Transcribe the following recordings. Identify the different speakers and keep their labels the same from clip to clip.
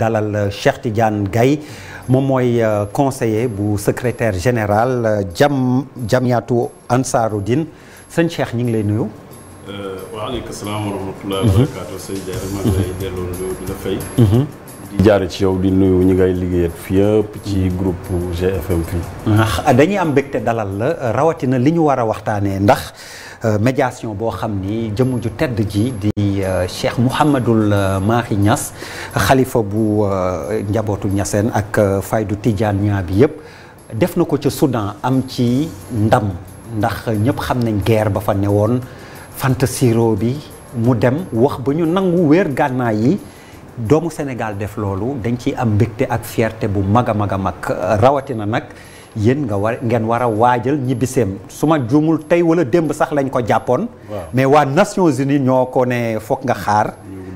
Speaker 1: dalal Cheikh Tidiane Gaye moom mooy conseiller bu secrétaire général Jamiyatu Ansaarud-Din sëñ Cheikh ñu ngi lay nuyu.
Speaker 2: waaleykum salaam wa rahmatulah. wa barakaatu sëñ Diarra maa ngi lay delloo nuyu di la fay. di jaare ci yow di nuyu ñi ngay liggéeyat fii yëpp ci groupe GFM fii.
Speaker 1: dañuy am mbégte dalal la rawatina li ñu war a waxtaanee ndax médiation boo xam ni jëmm ju tedd ji di Cheikh Mouhamadul Mahi Niass xalifa bu njabootu Niassène ak faydu Tijaaniya bi yëpp def na ko ca Soudan am ci ndam ndax ñëpp xam nañ guerre ba fa newoon Fanta Siro bi mu dem wax ba ñu nangu wéer gànnaay yi. doomu Sénégal def loolu dañ ciy am mbégte ak fierté bu mag a mag a mag rawatina nag yéen ngeen war a waajal ñibbiseem su ma juumul tey wala démb sax lañ ko jàppoon. mais waa Nations Unies ñoo ko ne foog nga xaar.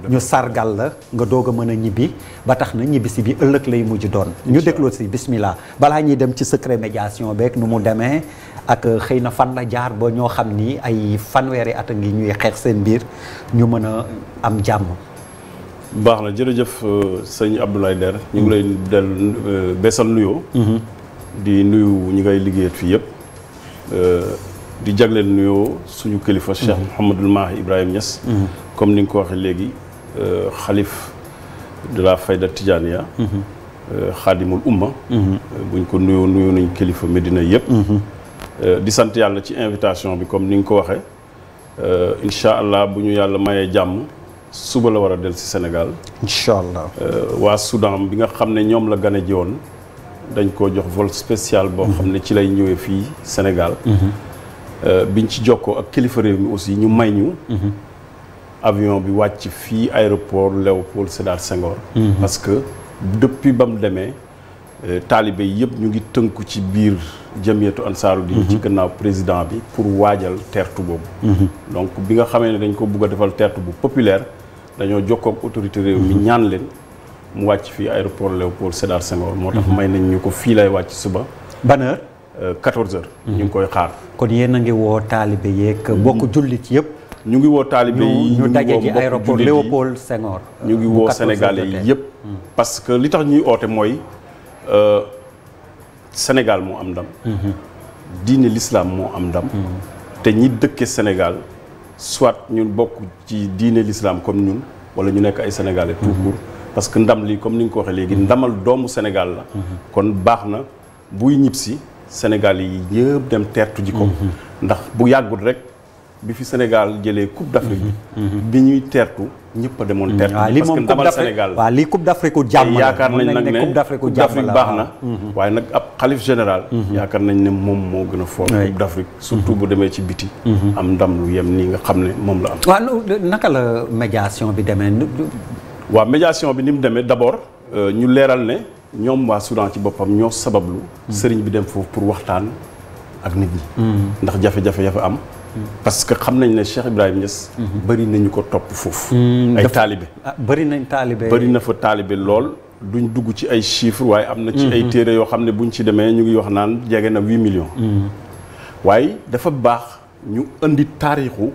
Speaker 1: ñu sargal la nga doog a mën a ñibbi ba tax na ñibbisi bi ëllëg lay mujj doon. ñu dégloo si bismillah balaa ñuy dem ci secret médiation beeg nu mu demee ak xëy na fan la jaar ba ñoo xam ni ay fanweeri at a ngi ñuy xeex seen biir ñu mën a am jàmm.
Speaker 2: baax na jërëjëf sëñ Abdoulaye Der ñu ngi lay dellu beesal nuyoo. di nuyu ñi ngay liggéeyat fii yëpp. di jagleel nuyoo suñu kilifa Cheikh Mouhamadul Mahi Ibrahima Niass. comme ni nga ko waxee léegi xalif de la fayda Tijaaniya. xaadimul umma. buñ ko nuyoo nañ kilifa Medina yëpp. di sant yàlla ci invitation bi comme ni nga ko waxee. incha allah bu ñu yàlla mayee jàmm. suba la war a del ci Sénégal.
Speaker 1: incha allah.
Speaker 2: waa Soudan bi nga xam ne ñoom la gane ji woon dañ koo jox vol spécial boo xam ne ci lay ñëwee fii Sénégal. biñ ci jokkoo ak kilifa réew mi aussi ñu may ñu. avion bi wàcc fii aéroport Léopold Sédar Senghor. parce que depuis ba mu demee taalibe yëpp ñu ngi tënku ci biir Jamiyatu Ansaarud-Din ci gannaaw président bi pour waajal teertu boobu. donc bi nga xamee ne dañ ko bugg a defal teertu bu populaire. dañoo jokkoo ak autorité réew mi ñaan leen mu wàcc fii aéroport Léopold Sédar Senghor. moo tax may nañ ñu ko fii lay wàcc suba.
Speaker 1: ban heure.
Speaker 2: 14h. ñu ngi koy xaar.
Speaker 1: kon yéen a ngi woo taalibe yeeg bokk jullit yëpp.
Speaker 2: ñu ngi woo taalibe yi
Speaker 1: ñu daje ci aéroport Léopold Senghor.
Speaker 2: ñu ngi woo Sénégalais yi yëpp. parce que li tax ñuy oote mooy Sénégal moo am ndam. diine l'islam moo am ndam. te ñi dëkke Sénégal. soit ñun bokk ci diine l'islam comme ñun wala ñu nekk ay sénégalais tout court parce que ndam lii comme ni nga ko waxee léegi ndamal doomu Sénégal la. kon baax na buy ñibbisi Sénégal yi yëpp dem teertu ji ko. ndax bu yàggut rek bi fi Sénégal jëlee coupe d'Afrique bi ñuy teertu ñëpp a demoon teertu. parce que ndamal Sénégal
Speaker 1: waaw lii coupe d'Afrique u jàmm la
Speaker 2: yaakaar nañ nag ne coupe d'Afrique baax na. waaye nag ab xalif général. yaakaar nañ ne moom moo gën a fort coupe d'Afrique. surtout bu demee ci biti. am ndam lu yem nii nga xam ne moom la am.
Speaker 1: waaw naka la médiation bi demee.
Speaker 2: waaw médiation bi ni mu demee d'abord ñu leeral ne ñoom waa Soudan ci boppam ñoo sabablu. sëriñ bi dem foofu pour waxtaan ak nit ñi. ndax jafe-jafe ya fa am. parce que xam nañ ne Cheikh Ibrahima Niass. bëri nañu ko topp foofu. ay taalibe.
Speaker 1: bëri nañ taalibe.
Speaker 2: bëri na fa taalibe lool duñ dugg ci ay chiffres waaye am na ci ay téere yoo xam ne buñ ci demee ñu ngi wax naan jege na 8 millions. waaye dafa baax ñu indi taarixu.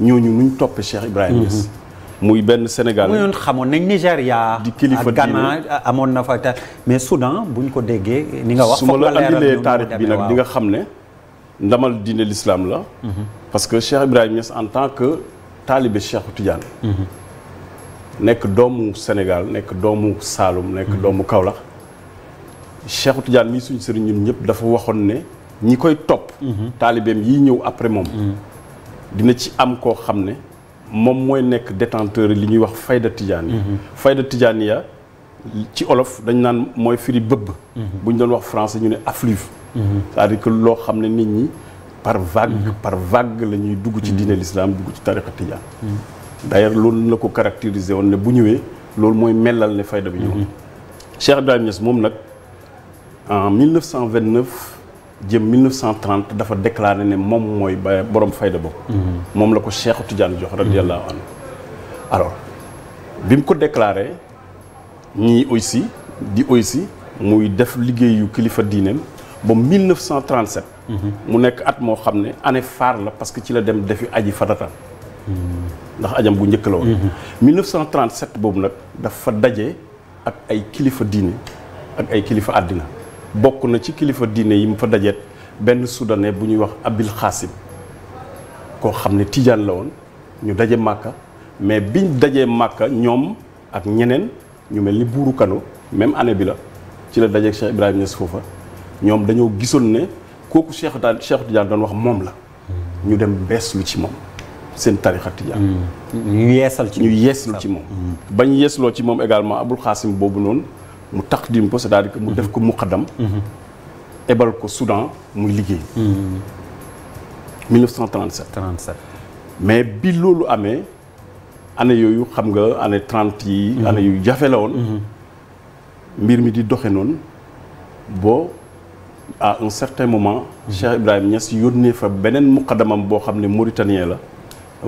Speaker 2: ñooñu nuñ toppee Cheikh Ibrahima Niass. muy benn Sénégal.
Speaker 1: mu ñoon xamoon nañ Nigéria.
Speaker 2: di kilifa
Speaker 1: ak Ghana amoon na fa mais Soudan buñ ko déggee ni nga wax.
Speaker 2: su ma la andilee taarix bi nag di nga xam ne. ndamal diine l'islam la. parce que Cheikh Ibrahima Niass en tant que taalibe Cheikh Tidiane. nekk doomu Sénégal nekk doomu Saloum nekk doomu Kaolack. Cheikh Tidiane mii suñu sëriñ ñun ñëpp dafa waxoon ne ñi koy topp. taalibeem yi ñëw après moom. dina ci am koo xam ne moom mooy nekk détenteur li ñuy wax fayda Tidiane. fayda Tidiane ya ci olof dañ naan mooy firi bëbb. bu ñu doon wax français ñu ne affluve. c'est-à-dire que loo xam ne nit ñi par vague la ñuy dugg ci diine l'islam dugg ci tariqa Tidiane. d'ailleurs loolu la ko caractériser woon ne bu ñëwee loolu mooy mellal ne fayda bi ñëw. Cheikh Ibrahima Niass moom nag en 1929 jëm 1930 dafa déclaré ne moom mooy ba borom fayda boobu. moom la ko Cheikh Tidiane jox radiyallahu anhu. alors bi mu ko déclaré ñii aussi muy def liggéeyu kilifa diineem ba 1937. mu nekk at moo xam ne année phare la parce que ci la dem defi aji farata. ndax ajam bu njëkk la woon. 1937 boobu nag dafa daje ak ay kilifa diine ak ay kilifa àddina bokk na ci kilifa diine yi mu fa dajeet benn soudanais bu ñuy wax Abil Xaasim koo xam ne tijaan la woon ñu daje Màkka mais biñ dajee Màkka ñoom ak ñeneen ñu mel ni buuru Kano même année bi la ci la dajeeg Cheikh Ibrahima Niass foofa ñoom dañoo gisoon ne kooku Cheikh Tidiane doon wax moom la ñu dem beeslu ci moom seen tarixa Tidiane
Speaker 1: ñu yeesal ci
Speaker 2: moom bañ yeesloo ci moom également Abul Xaasim boobu noonu mu taqdim ko c'est-à-dire que mu def ko muqaddam ebal ko Soudan muy liggéey 1937 mais bi loolu amee année yooyu xam nga année 30 yi année yu jafe la woon mbir mi di doxe noonu boo à un certain moment Cheikh Ibrahima Niass yónnee fa beneen muqaddamam boo xam ne mauritanien la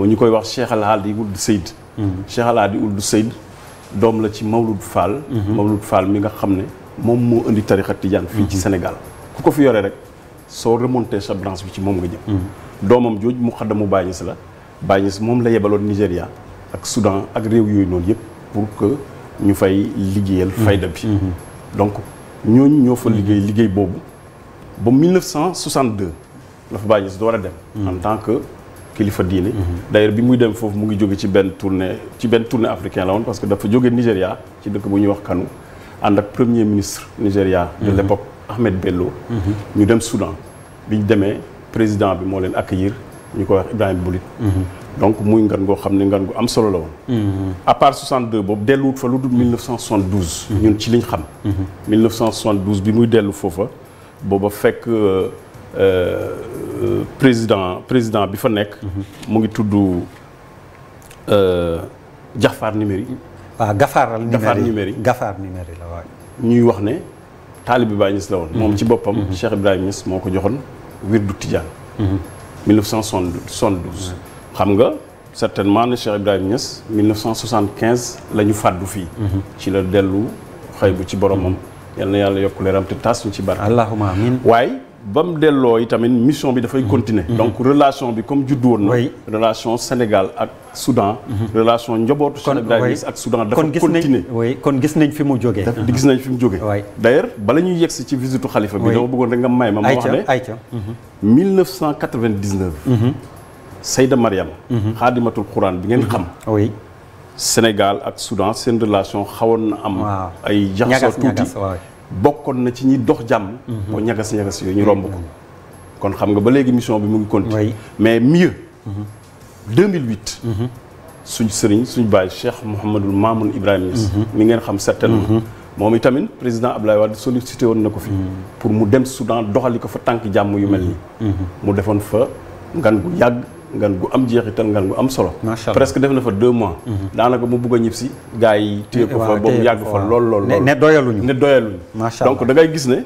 Speaker 2: ñu koy wax Cheikh Al Hadi Ould Seyd Cheikh Al Hadi Ould Seyd doom la ci Mawlud Fall Mawlud Fall mi nga xam ne moom moo indi tarixa Tidiane fii ci Sénégal ku ko fi yore rek soo remonté sa branche bi ci moom nga jëm doomam jooju muqaddamu Baye Niass la Baye Niass moom la yebaloon Nigéria ak Soudan ak réew yooyu noonu yëpp pour que ñu fay liggéeyal fayda bi donc ñooñu ñoo fa liggéey boobu ba 1962 la fa Baye Niass door a dem en tant que kilifa diine d'ailleurs bi muy dem foofu mu ngi jóge ci benn tournée africain la woon parce que dafa jóge Nigéria ci dëkk bu ñuy wax Kano ànd ak premier ministre Nigéria de l'époque Ahmed Bello ñu dem Soudan bi ñu demee président bi moo leen accueillir ñu koy wax Ibrahima Boulit donc muy ngan goo xam ne ngan gu am solo la woon à part 62 boobu delluwut fa lu dul 1972 ñun ci liñ xam 1972 bi muy dellu foofa booba fekk président bi fa nekk mu ngi tudd Jaafar Nimeri
Speaker 1: waaw Gafaar Nimeri la waaw
Speaker 2: ñuy wax ne taalibe Baye Niass la woon moom ci boppam Cheikh Ibrahima Niass moo ko joxoon wirdu Tidiane 1972 xam nga certainement ne Cheikh Ibrahima Niass 1975 la ñu fàddu fii ci la dellu xëy bu ci boromam yal na yàlla yokk leeram te taas ñu ci barke
Speaker 1: allahumma amiin
Speaker 2: waaye ba mu delloo itamit mission bi dafay continuer donc relation bi comme juddu woon na relation Sénégal ak Soudan relation njabootu Cheikh Ibrahima Niass ak Soudan dafa continuer
Speaker 1: kon gis nañ fi mu jógee
Speaker 2: gis nañ fi mu jógee d'ailleurs bala ñuy yegsi ci visitu xalifa bi dama bëggoon rek nga may ma wax ne 1999 Seyda Mariam xaadimatul Quran bi ngeen xam Sénégal ak Soudan seen relation xawoon na am ay jaxasoo tuuti bokkoon na ci ñi dox jàmm boo ñagas-ñagas yooyu ñu romb ko kon xam nga ba léegi mission bi mu ngi continuer mais mieux 2008 suñ sëriñ suñ baay Cheikh Mouhamadul Mamoun Ibrahima Niass mi ngeen xam certainement moom itamit président Abdoulaye Wade sollicité woon na ko fi pour mu dem Soudan doxali ko fa tànk jàmm yu mel nii mu defoon fa ngan gu yàgg ngan gu am jeexital ngan gu am solo presque def na fa 2 mois daanaka mu bugg a ñib si gars yi téye ko fa boobu yàgg fa lool
Speaker 1: ne doyaluñu
Speaker 2: donc da ngay gis ne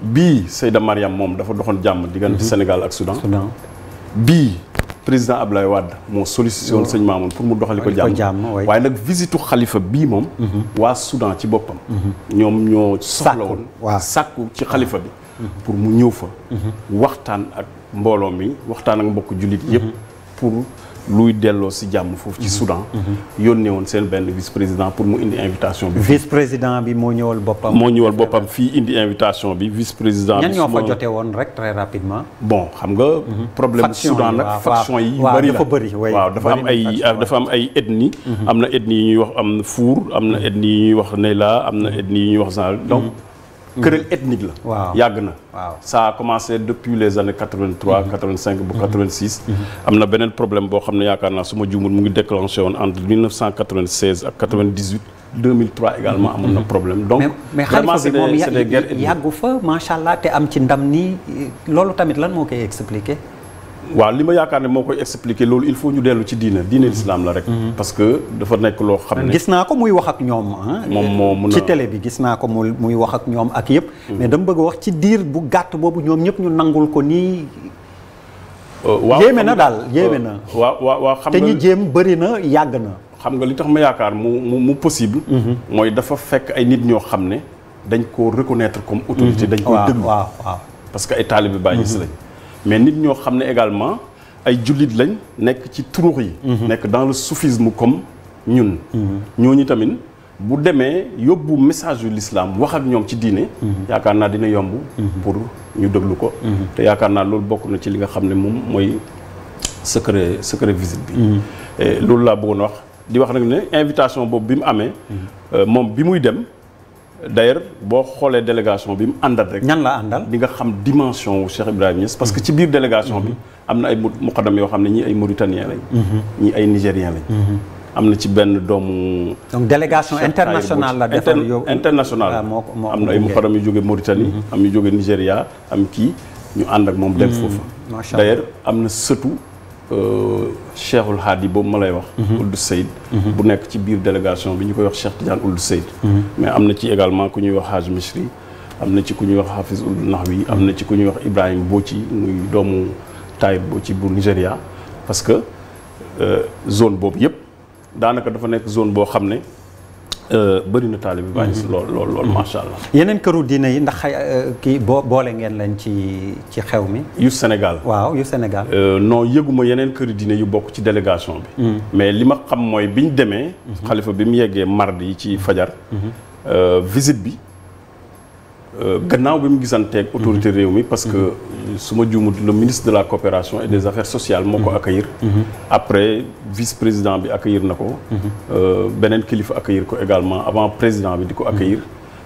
Speaker 2: bii Seyda Mariam moom dafa doxoon jàmm diggante Sénégal ak Soudan bii président Abdoulaye Wade moo sollicité woon sëñ Mamoun pour mu doxali ko jàmm waaye nag visitu xalifa bii moom waa Soudan ci boppam ñoom ñoo soxla woon sàkku ci xalifa bi pour mu ñëw fa waxtaan ak mbooloo mi waxtaan ak mbokk jullit yëpp pour luy delloo si jàmm foofu ci Soudan yónnee woon seen benn vice président pour mu indi invitation bi
Speaker 1: vice président bi moo ñëwal boppam
Speaker 2: fii indi invitation bi vice président bi
Speaker 1: ñan ñoo fa jote woon rek très rapidement
Speaker 2: bon xam nga problème Soudan nag faction yi bari la waaw dafa am ay ethnie am na ethnie yi ñuy wax am na Four am na ethnie yi ñuy wax Neyla am na ethnie yi ñuy wax Zal donc querelle ethnique la yàgg na ça a commencé depuis les années 83 85 ba 86 am na beneen problème boo xam ne yaakaar naa su ma juumul mu ngi déclenché woon entre 1996 ak 98 2003 également amoon na problème donc
Speaker 1: mais xalifa bi moom yàggu fa macha allah te am ci ndam nii loolu tamit lan moo koy expliquer
Speaker 2: waaw li ma yaakaar ne moo koy expliquer loolu il faut ñu dellu ci diine l'islam la rek parce que dafa nekk loo xam ne
Speaker 1: gis naa ko muy wax ak ñoom
Speaker 2: moom moo mun
Speaker 1: ci télé bi gis naa ko muy wax ak ñoom ak yëpp mais dama bëgg a wax ci diir bu gàtt boobu ñoom ñëpp ñu nangul ko nii yéeme na daal yéeme na
Speaker 2: waaw xam
Speaker 1: nga te ñi jéem bëri na yàgg na
Speaker 2: xam nga li tax ma yaakaar mu possible mooy dafa fekk ay nit ñoo xam ne dañ ko reconnaître comme autorité dañ koy déglu
Speaker 1: waaw
Speaker 2: parce que ay taalibe Baay Ñas lañ mais nit ñoo xam ne également ay jullit lañ nekk ci turux yi nekk dans le soufisme comme ñun ñooñu tamit bu demee yóbbu message yu l'islam wax ak ñoom ci diine. yaakaar naa dina yomb. pour ñu déglu ko. te yaakaar naa loolu bokk na ci li nga xam ne moom mooy secret visite bi. loolu laa bëggoon wax di wax nag ne invitation boobu bi mu amee. moom bi muy dem. d'ailleurs boo xoolee délégation bi mu àndal rek. ñan la àndal di nga xam dimension wu Cheikh Ibrahima Niass. parce que ci biir délégation bi am na ay muqaddam yoo xam ne ñii ay Mauritaniens lañ. ñii ay Nigériens lañ. am na ci benn doomu. donc délégation internationale la defal yow internationale am na ay muqaddam yu jóge Mauritanie. am yu jóge Nigéria am kii ñu ànd ak moom dem foofu. d'ailleurs am na sëtu Cheikhul Hadi boobu ma lay wax. Ould Seyd. bu nekk ci biir délégation bi ñu koy wax Cheikh Tidiane Ould Seyd. mais am na ci également ku ñuy wax Haj Mishri am na ci ku ñuy wax Hafiz Ould Nahwi am na ci ku ñuy wax Ibrahima Boci muy doomu Taïb Boci bu Nigéria parce que zone boobu yëpp daanaka dafa nekk zone boo xam ne bëri na taalibe bi bàyyi si lool macha allah. yeneen këru diine yi ndax kii boole ngeen leen ci xew mi. yu Sénégal waaw yu Sénégal. non yëguma yeneen këru diine yu bokk ci délégation bi. mais li ma xam mooy bi ñu demee. xalifa bi mu yeggee mardi yi ci fajar. visite bi gannaaw bi mu gisanteeg autorité réew mi parce que su ma juumut le ministre de la coopération et des affaires sociales moo ko accueillir. après vice-président bi accueillir na ko. beneen kilifa accueillir ko également avant président bi di ko accueillir.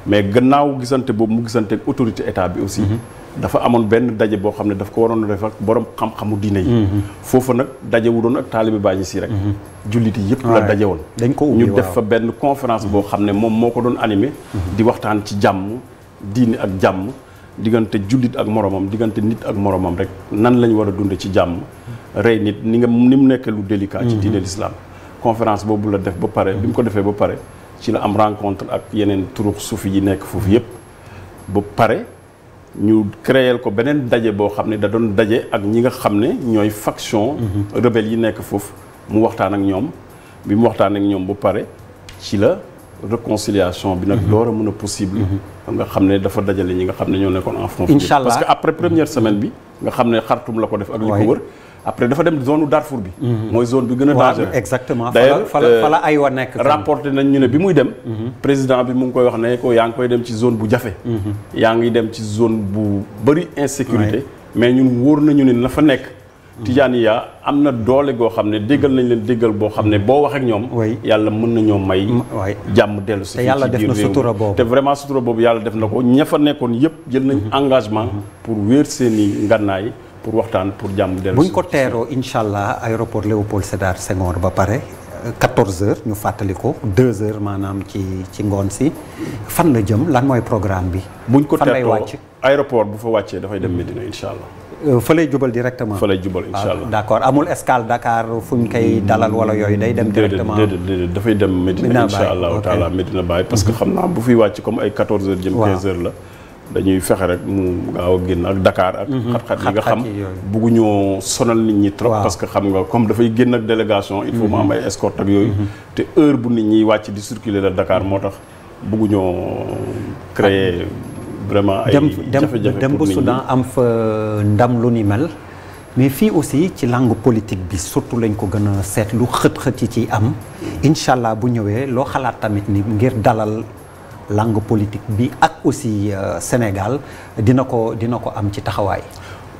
Speaker 2: mais gannaaw gisante boobu mu gisanteeg autorité état bi aussi. dafa amoon benn daje boo xam ne daf ko waroon a def ak borom xam-xamu diine yi. foofu nag daje wu doon ak taalibe Baay si rek. jullit yi yëpp la daje woon. dañ ko ubbi ñu def fa benn conférence boo xam ne moom moo ko doon animé. di waxtaan ci jàmm. diine ak jàmm diggante jullit ak moromam diggante nit ak moromam rek nan lañ war a dunde ci jàmm rey nit ni mu nekkee lu délicat ci diine l'islam conférence boobu la def ba pare bi mu ko defee ba pare ci la am rencontre ak yeneen turux suufi yi nekk foofu yëpp ba pare ñu créer ko beneen daje boo xam ne da doon daje ak ñi nga xam ne ñooy faction rebelle yi nekk foofu mu waxtaan ak ñoom bi mu waxtaan ak ñoom ba pare ci la réconciliation bi nag door a mën a possible nga xam ne dafa dajale ñi nga xam ne ñoo nekkoon en front incha allah parce que après première semaine bi nga xam ne Khartoum la ko def ak li ko wër après dafa dem zone u Darfour bi mooy zone bi gën a dangereux exactement d'ailleurs fa la ay wa nekk rapporté nañ ñu ne bi muy dem président bi mu ngi koy wax ne ko yaa ngi koy dem ci zone bu jafe yaa ngi dem ci zone bu bëri insécurité mais ñun wóor nañu ne la fa nekk Tijaaniya am na doole goo xam ne déggal nañ leen déggal boo xam ne boo wax ak ñoom yàlla mën na ñoo may jàmm dellu si yàlla def na sutura boobu te vraiment sutura boobu yàlla def na ko ña fa nekkoon yëpp jël nañ engagement pour wéer seeni ngànnaay pour waxtaan pour jàmm dellu si buñ ko teeroo incha allah aéroport Léopold Sédar Senghor ba pare 14h ñu fàttali ko 2h maanaam ci ngoon si fan la jëm lan mooy programme bi buñ ko teeroo aéroport bu fa wàccee dafay dem Médina incha allah fa lay jubal directement. fa lay jubal incha allah d'accord amul escale Dakar fu ñu koy dalal wala yooyu day dem directement. déedéet dafay dem Medina incha allahu taala Medina Baye parce que xam naa bu fiy wàcc comme ay 14h jëm 15h la. dañuy fexe rek mu gaaw a génn ak Dakar ak. xat-xat yi nga xam bugguñoo sonal nit ñi trop. parce que xam nga comme dafay génn ak délégation. il faut mu am ay escorte ak yooyu. te heure bu nit ñi wàcc di circuler la Dakar moo tax bugguñoo créer. vraiment ay jafe-jafe dem ba Soudan am fa ndam lu ni mel mais fii aussi ci langue politique bi surtout lañ ko gën a seetlu xët-xët yi ci am incha allah bu ñëwee loo xalaat tamit ni ngir dalal langue politique bi ak aussi Sénégal dina ko am ci taxawaay.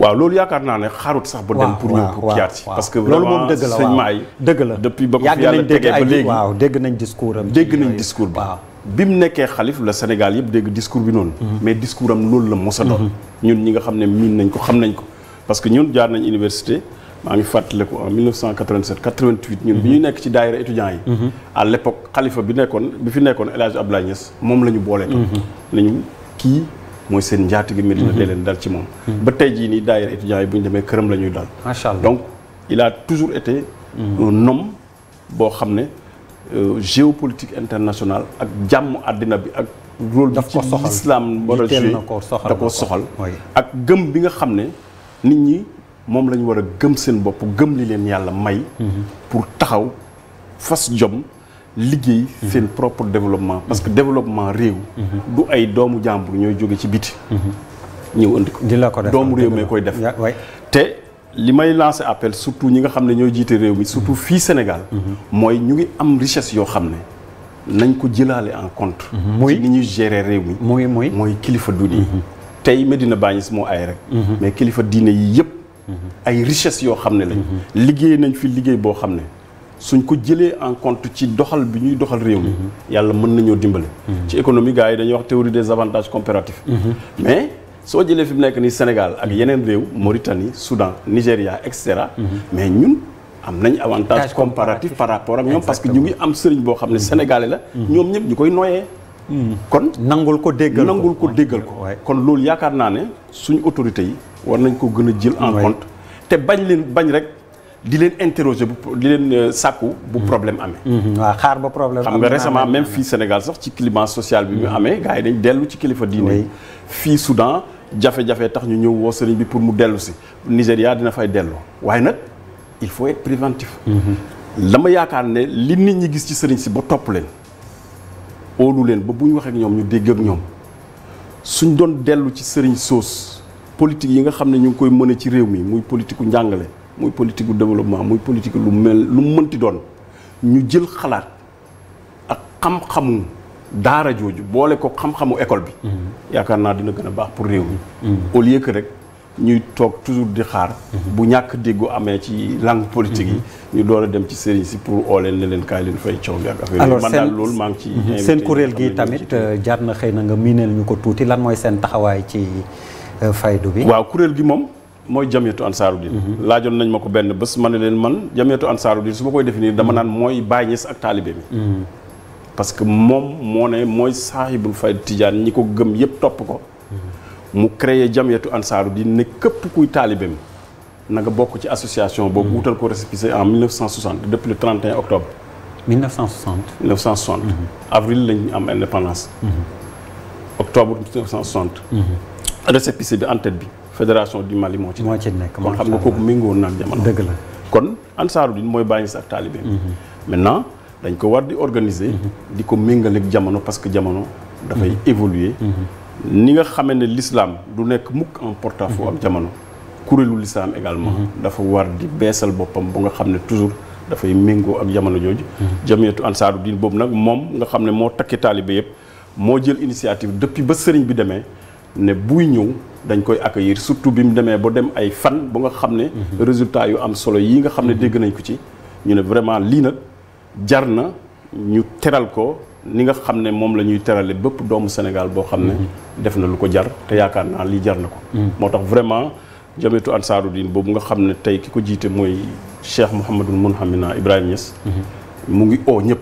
Speaker 2: waaw loolu yaakaar naa ne xaarut sax ba dem pour ñëw pour kiyaat ci parce que loolu moom dëgg la waaw dëgg la depuis ba ko fi yàlla tegee ba léegi waaw dégg nañ discours am dégg nañ discours bi bi mu nekkee xalif la Sénégal yëpp dégg discours bi noonu mais discours am loolu la mos a doon ñun ñi nga xam ne miin nañ ko xam nañ ko parce que ñun jaar nañ université maa ngi fàttaliku en 1987 88 ñun bi ñu nekk ci daayira étudiants yi à l'époque xalifa bi fi nekkoon El Hadj Abdoulaye Niass moom la ñu boolee toon nañu kii mooy seen njaatige Medina dee leen dal ci moom ba tey jii nii daayira étudiants yi bu ñu demee këram la ñuy dal macha allah donc il a toujours été un homme boo xam ne géopolitique internationale ak jàmm àddina bi ak rôle bi ci l'islam war a jouer da ko soxal ak gëm bi nga xam ne nit ñi moom la ñu war a gëm seen bopp gëm li leen yàlla may pour taxaw fas jom liggéey seen propre développement parce que développement réew du ay doomu jàmbur ñooy jóge ci biti ñëw andi ko doomu réew mee koy def te li may lancer appel surtout ñi nga xam ne ñooy jiite réew mi surtout fii Sénégal mooy ñu ngi am richesse yoo xam ne nañ ko jëlaale en compte. ci ni ñuy gérer réew mi. mooy kilifa diine yi. tey Medina Baye moo ay rek. mais kilifa diine yi yëpp. ay richesse yoo xam ne lañ. liggéey nañ fi liggéey boo xam ne suñ ko jëlee en compte ci doxal bi ñuy doxal réew mi. yàlla mën nañoo dimbale. ci économie gars yi dañuy wax théorie des avantages comparatifs. mais soo jëlee fi mu nekk nii Sénégal ak yeneen réew Mauritanie Soudan Nigéria et cetera. mais ñun. am nañ avantage comparatif par rapport ak ñoom parce que ñu ngi am sëriñ boo xam ne sénégalais la ñoom ñëpp ñu koy noyee kon
Speaker 1: nangul ko déggal
Speaker 2: ko kon loolu yaakaar naa ne suñu autorités yi war nañ ko gën a jël en compte te bañ rek di leen interroger di leen sàkku bu problème amee
Speaker 1: waaw xaar ba problème
Speaker 2: xam nga récemment même fii Sénégal sax ci climat social bi mu amee gars yi dañ dellu ci kilifa diine fii Soudan jafe-jafe tax ñu ñëw woo sëriñ bi pour mu dellu si Nigéria dina fay dellu waaye nag il faut être préventif. dama yaakaar ne li nit ñi gis ci sëriñ si ba topp leen óolu leen ba bu ñu waxee ak ñoom ñu dégg ak ñoom suñ doon dellu ci sëriñ soos politique yi nga xam ne ñu ngi koy mëne ci réew mi muy politique u njàngale muy politique u développement muy politique lu mu mënti doon ñu jël xalaat ak xam-xamu daara jooju boole ko xam-xamu école bi. yaakaar naa dina gën a baax pour réew mi. au lieu que rek. ñuy toog toujours di xaar. bu ñàkk déggu amee ci langue politique yi. ñu door a dem ci sëriñ si pour oo leen ne leen kaay leen fay coow bi ak affaire yi. man daal loolu maa ngi ci
Speaker 1: seen kuréel gi tamit jaar na xëy na nga miineel ñu ko tuuti lan mooy seen taxawaay ci faydu bi.
Speaker 2: waaw kuréel gi moom mooy jamiyatu Ansaarud-Din. laajoon nañ ma ko benn bés ma ne leen man jamiyatu Ansaarud-Din su ma koy définir dama naan mooy Baay Ñas ak taalibe bi. parce que moom moo ne mooy saahibul faydu tijaan ñi ko gëm yëpp topp ko. mu créé jamiyatu Ansaarud-Din ne képp kuy taalibeem na nga bokk ci association boobu wutal ko récépissé en 1960 depuis le 31 octobre. 1960. avril lañ am indépendance. octobre 1960. récépissé bi en tête bi fédération du Mali moo ci nekk. kon xam nga kooku méngoo naag jamono.
Speaker 1: dëgg la
Speaker 2: kon Ansaarud-Din mooy Baay Ñas ak taalibeem. maintenant dañ ko war di organiser. di ko méngaleeg jamono parce que jamono dafay évoluer. ni nga xamee ne l'islam du nekk mukk en porte-à-faux am jamono kuréelu l'islam également dafa war di beesal boppam ba nga xam ne toujours dafay méngoo ak jamono jooju jamiyatu Ansaarud-Din boobu nag moom nga xam ne moo takki taalibe yëpp moo jël initiative depuis ba sëriñ bi demee ne buy ñëw dañ koy accueillir surtout bi mu demee ba dem ay fan ba nga xam ne résultat yu am solo yi nga xam ne dégg nañ ko ci ñu ne vraiment lii nag jar na ñu teral ko ni nga xam ne moom la ñuy terale bépp doomu Sénégal boo xam ne def na lu ko jar te yaakaar naa lii jar na ko moo tax vraiment jamiyatu Ansaarud-Din boobu nga xam ne tey ki ko jiite mooy Cheikh Mouhamadul Mounhamina Ibrahima Niass mu ngi oo ñëpp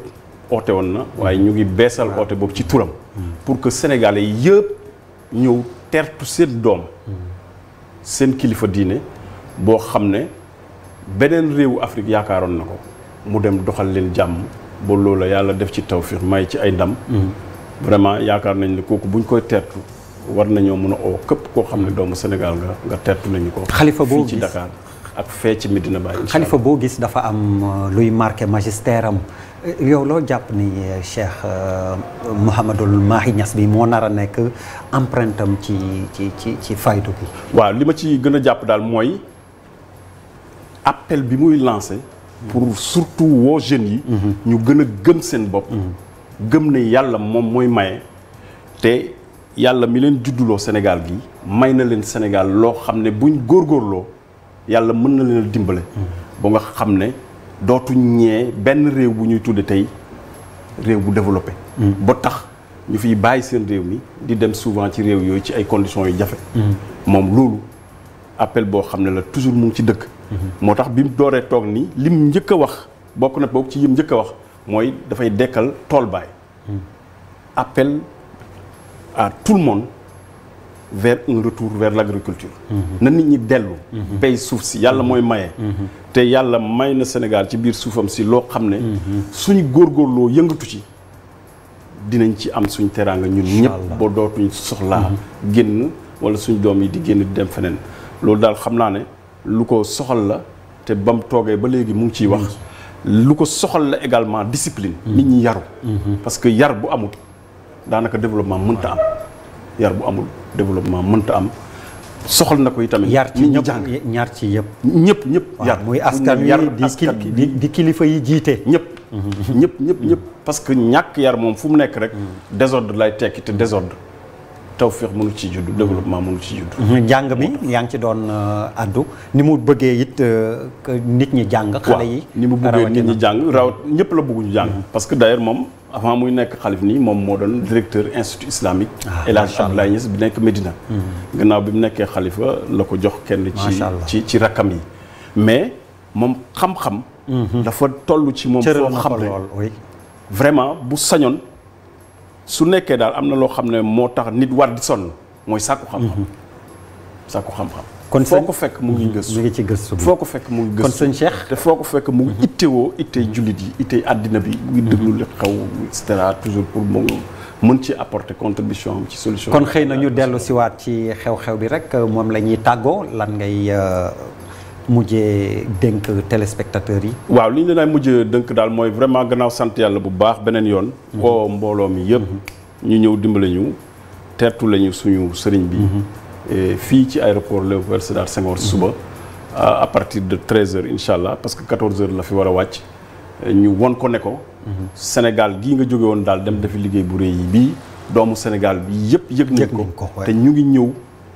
Speaker 2: oote woon na waaye ñu ngi beesal oote boobu ci turam pour que sénégalais yëpp ñëw tertu seen doom seen kilifa diine boo xam ne beneen réewu Afrique yaakaaroon na ko mu dem doxal leen jàmm ba loola yàlla def ci tawfiix may ci ay ndam vraiment yaakaar nañ ne kooku buñ koy tertu war nañoo mën a oo képp koo xam ne doomu Sénégal nga tertu nañu ko
Speaker 1: xalifa boo
Speaker 2: fii ci Dakar ak fee ci Medina Baye
Speaker 1: xalifa boo gis dafa am luy marqué magistère am yow loo jàpp ni Cheikh Mouhamadul Mahi Niass bi moo nar a nekk empreinte am ci faydu bi
Speaker 2: waaw li ma ci gën a jàpp daal mooy appel bi muy lancé pour surtout woo jeunes yi ñu gën a gëm seen bopp gëm ne yàlla moom mooy maye te yàlla mi leen judduloo Sénégal gi may na leen Sénégal loo xam ne buñ góorgóorloo yàlla mën na leen a dimbale ba nga xam ne dootuñ ñee benn réew bu ñuy tudde tey réew bu développé ba tax ñu fiy bàyyi seen réew mi di dem souvent ci réew yooyu ci ay conditions yu jafe moom loolu appel boo xam ne la toujours mu ngi ci dëkk moo tax bi mu dooree toog nii lim njëkk a wax bokk na boobu ci yim njëkk a wax mooy dafay dekkal tool baay appel à tout le monde vers un retour vers l'agriculture na nit ñi dellu bay suuf si yàlla mooy maye te yàlla may na Sénégal ci biir suufam si loo xam ne suñu góorgóorloo yëngatu ci dinañ ci am suñ teraanga ñun ñëpp ba dootuñ soxlaa génn wala suñ doom yi di génn di dem feneen loolu daal xam naa ne lu ko soxal la te bam toogee ba léegi mu ngi ciy wax lu ko soxal la également discipline nit ñi yaru parce que yar bu amul daanaka développement mënta am yar bu amul développement mënta am soxal na ko itamit
Speaker 1: yar ci
Speaker 2: nit ñi jàng
Speaker 1: ñaar ci yëpp
Speaker 2: ñëpp yar
Speaker 1: muy askan wi di kilifa yi jiite
Speaker 2: ñëpp ñëpp parce que ñàkk yar moom fu mu nekk rek désordre lay tekki te désordre tawfeex mënu ci judd développement mënu ci judd.
Speaker 1: njàng mi yaa ngi ci doon addu ni mu bëggee it nit ñi jàng. xale yi
Speaker 2: ni mu bëggee nit ñi jàng rawat ñëpp la bëgguñu jàng. parce que d'ailleurs moom avant muy nekk xalif nii moom moo doon directeur institut islamique. El Hadj Abdoulaye Niass bi nekk Médina. gannaaw bi mu nekkee xalifa la ko jox kenn ci rakkam yi. mais moom xam-xam. dafa toll ci moom foo xam ne vraiment bu sañoon. su nekkee daal am na loo xam ne moo tax nit war di sonn mooy sàkku xam-xam. sàkku xam-xam.
Speaker 1: kon
Speaker 2: foo ko fekk mu ngi gëstu.
Speaker 1: mu ngi ci gëstu
Speaker 2: foo ko fekk mu ngi gëstu.
Speaker 1: kon sëñ Cheikh.
Speaker 2: te foo ko fekk mu ngi ittewoo ittey jullit yi ittey àddina bi. mu ngi déglu li xew et cetera toujours pour mu mën ci apporter contribution am ci solution.
Speaker 1: kon xëy na ñu dellu siwaat ci xew-xew bi rek moom la ñuy tàggoo lan ngay mujjee dénk téléspectateurs yi.
Speaker 2: waaw li ñu leen mujjee dénk daal mooy vraiment gannaaw sant yàlla bu baax beneen yoon. oo mbooloo mi yëpp. ñu ñëw dimbale ñu teertu lañu suñu sëriñ bi. fii ci aéroport Léopold Sédar Senghor suba. à partir de 13h incha allah parce que 14h la fi war a wàcc. ñu won ko ne ko. Sénégal gii nga jóge woon daal dem defi liggéey bu rëy yi bii doomu Sénégal bi yëpp yëg nañ ko te ñu ngi ñëw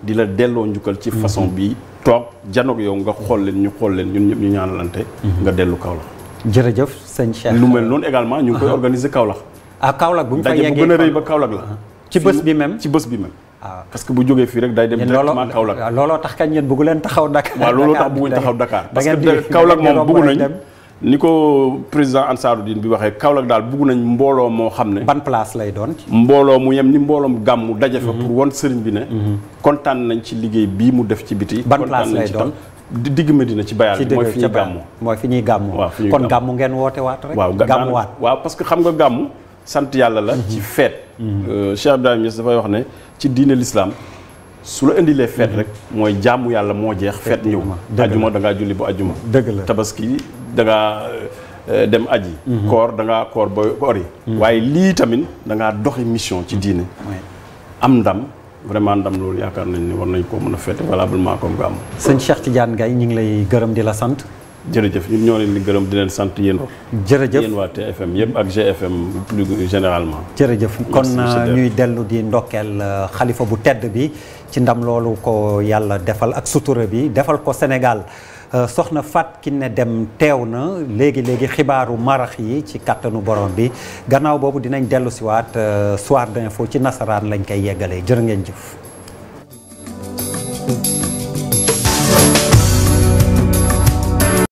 Speaker 2: di la delloo njukkal ci façon bi toog janoog yow nga xool leen ñu xool leen ñun ñëpp ñu ñaanalante. nga dellu Kaolack.
Speaker 1: jërëjëf sëñ Cheikh.
Speaker 2: lu mel noonu également ñu ngi koy organiser Kaolack.
Speaker 1: Kaolack bu ñu fa yeggee
Speaker 2: daje bu gën a rëy ba Kaolack la.
Speaker 1: ci bés bi même
Speaker 2: ci bés bi même. parce que bu jógee fii rek day dem directement Kaolack.
Speaker 1: looloo tax kañ ngeen bëggu leen taxaw Dakar.
Speaker 2: waaw looloo tax bëgguñ taxaw Dakar. parce que Kaolack moom bëggu nañ ni ko président Ansaroudine bi waxee Kaolack daal bëggu nañ mbooloo moo xam ne.
Speaker 1: ban place lay doon.
Speaker 2: mbooloo mu yem ni mbooloom gàmmu daje fa. pour won sëriñ bi ne. kontaan nañ ci liggéey bii mu def ci biti.
Speaker 1: ban place lay doon
Speaker 2: digg Medina ci bayaal bi mooy fi ñuy gàmmu.
Speaker 1: mooy fi ñuy gàmmu.
Speaker 2: waaw fi ñuy
Speaker 1: kon gàmmu ngeen woote waat rek. gàmmu waat
Speaker 2: waaw parce que xam nga gàmmu sant yàlla la. ci feet. Cheikh Ibrahima Niass dafay wax ne ci diine l'islam su la indilee feet rek mooy jaamu yàlla moo jeex feet ñëw. ajuma da ngaa julli bu ajuma.
Speaker 1: dëgg la
Speaker 2: tabaski da ngaa dem aji. koor da ngaa koor ba ori. waaye lii tamit da ngaa doxi mission ci diine. am ndam vraiment ndam loolu yaakaar nañ ne war nañ koo mën a fête valablement comme gàmmu.
Speaker 1: sëñ Cheikh Tidiane Gaye ñu ngi lay gërëm di la sant.
Speaker 2: jërëjëf ñun ñoo leen di gërëm di leen sant yéen.
Speaker 1: jërëjëf
Speaker 2: yéen waa TFM yëpp ak GFM plus généralement.
Speaker 1: jërëjëf kon ñuy dellu di ndokkeel xalifa bu tedd bi ci ndam loolu ko yàlla defal ak sutura bi defal ko Sénégal. soxna Fatou Kiné Deme teew na léegi xibaaru marax yi ci kàttanu borom bi gannaaw boobu dinañ dellu siwaat soir d'info ci nasaraan lañ koy yeggalee jërë ngeen jëf.